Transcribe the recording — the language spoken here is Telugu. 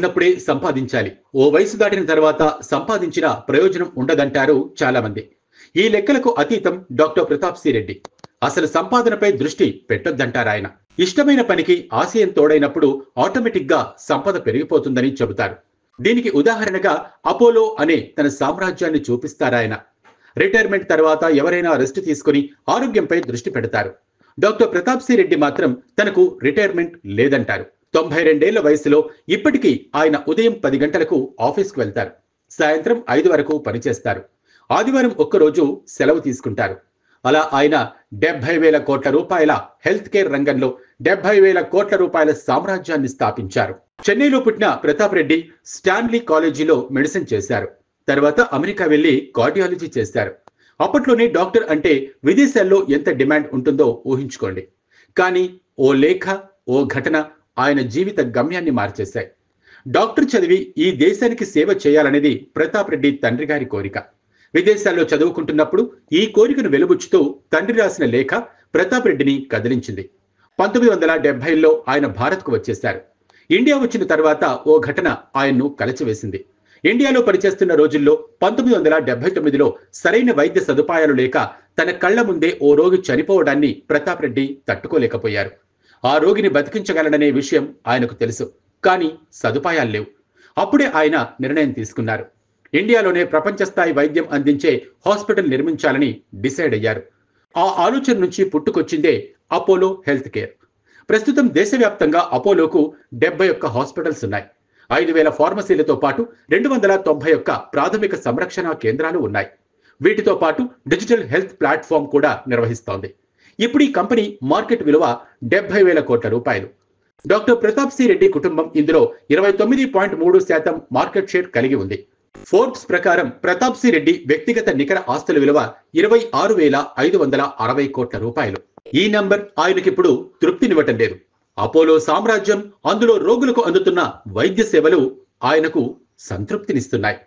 ఉన్నప్పుడే సంపాదించాలి, ఓ వయసు దాటిన తర్వాత సంపాదించిన ప్రయోజనం ఉండదంటారు చాలా మంది. ఈ లెక్కలకు అతీతం డాక్టర్ ప్రతాప్ సి రెడ్డి. అసలు సంపాదనపై దృష్టి పెట్టొద్దంటారాయన. ఇష్టమైన పనికి ఆశయం తోడైనప్పుడు ఆటోమేటిక్ గా సంపద పెరిగిపోతుందని చెబుతారు. దీనికి ఉదాహరణగా అపోలో అనే తన సామ్రాజ్యాన్ని చూపిస్తారాయన. రిటైర్మెంట్ తర్వాత ఎవరైనా రెస్ట్ తీసుకుని ఆరోగ్యంపై దృష్టి పెడతారు. డాక్టర్ ప్రతాప్ సి రెడ్డి మాత్రం తనకు రిటైర్మెంట్ లేదంటారు. 92 ఏళ్ల వయసులో ఇప్పటికీ ఆయన ఉదయం 10 గంటలకు ఆఫీస్కు వెళ్తారు. సాయంత్రం 5 వరకు పనిచేస్తారు. ఆదివారం ఒక్కరోజు సెలవు తీసుకుంటారు. అలా ఆయన 70,000 కోట్ల రూపాయల హెల్త్ కేర్ రంగంలో 70,000 కోట్ల రూపాయల సామ్రాజ్యాన్ని స్థాపించారు. చెన్నైలో పుట్టిన ప్రతాప్ రెడ్డి స్టాన్లీ కాలేజీలో మెడిసిన్ చేశారు. తర్వాత అమెరికా వెళ్లి కార్డియాలజీ చేశారు. అప్పట్లోనే డాక్టర్ అంటే విదేశాల్లో ఎంత డిమాండ్ ఉంటుందో ఊహించుకోండి. కానీ ఓ లేఖ, ఓ ఘటన ఆయన జీవిత గమ్యాన్ని మార్చేశాయి. డాక్టర్ చదివి ఈ దేశానికి సేవ చేయాలనేది ప్రతాప్ రెడ్డి తండ్రి గారి కోరిక. విదేశాల్లో చదువుకుంటున్నప్పుడు ఈ కోరికను వెలుబుచ్చుతూ తండ్రి రాసిన లేఖ ప్రతాప్ రెడ్డిని కదిలించింది. 1970లో ఆయన భారత్కు వచ్చేశారు. ఇండియా వచ్చిన తర్వాత ఓ ఘటన ఆయన్ను కలచివేసింది. ఇండియాలో పనిచేస్తున్న రోజుల్లో 1979లో సరైన వైద్య సదుపాయాలు లేక తన కళ్ల ముందే ఓ రోగి చనిపోవడాన్ని ప్రతాప్ రెడ్డి తట్టుకోలేకపోయారు. ఆ రోగిని బతికించగలడనే విషయం ఆయనకు తెలుసు. కానీ సదుపాయాలు లేవు. అప్పుడే ఆయన నిర్ణయం తీసుకున్నారు. ఇండియాలోనే ప్రపంచ స్థాయి వైద్యం అందించే హాస్పిటల్ నిర్మించాలని డిసైడ్ అయ్యారు. ఆ ఆలోచన నుంచి పుట్టుకొచ్చిందే అపోలో హెల్త్ కేర్. ప్రస్తుతం దేశవ్యాప్తంగా అపోలోకు 71 హాస్పిటల్స్ ఉన్నాయి. 5,000 ఫార్మసీలతో పాటు 291 ప్రాథమిక సంరక్షణ కేంద్రాలు ఉన్నాయి. వీటితో పాటు డిజిటల్ హెల్త్ ప్లాట్ఫామ్ కూడా నిర్వహిస్తోంది. ఇప్పుడు ఈ కంపెనీ మార్కెట్ విలువ 70,000 కోట్ల రూపాయలు. డాక్టర్ ప్రతాప్ సి రెడ్డి కుటుంబం ఇందులో 29.3% మార్కెట్ షేర్ కలిగి ఉంది. ఫోర్బ్స్ ప్రకారం ప్రతాప్ సి రెడ్డి వ్యక్తిగత నికర ఆస్తుల విలువ 26,560 కోట్ల రూపాయలు. ఈ నంబర్ ఆయనకిప్పుడు తృప్తినివ్వటం లేదు. అపోలో సామ్రాజ్యం, అందులో రోగులకు అందుతున్న వైద్య సేవలు ఆయనకు సంతృప్తినిస్తున్నాయి.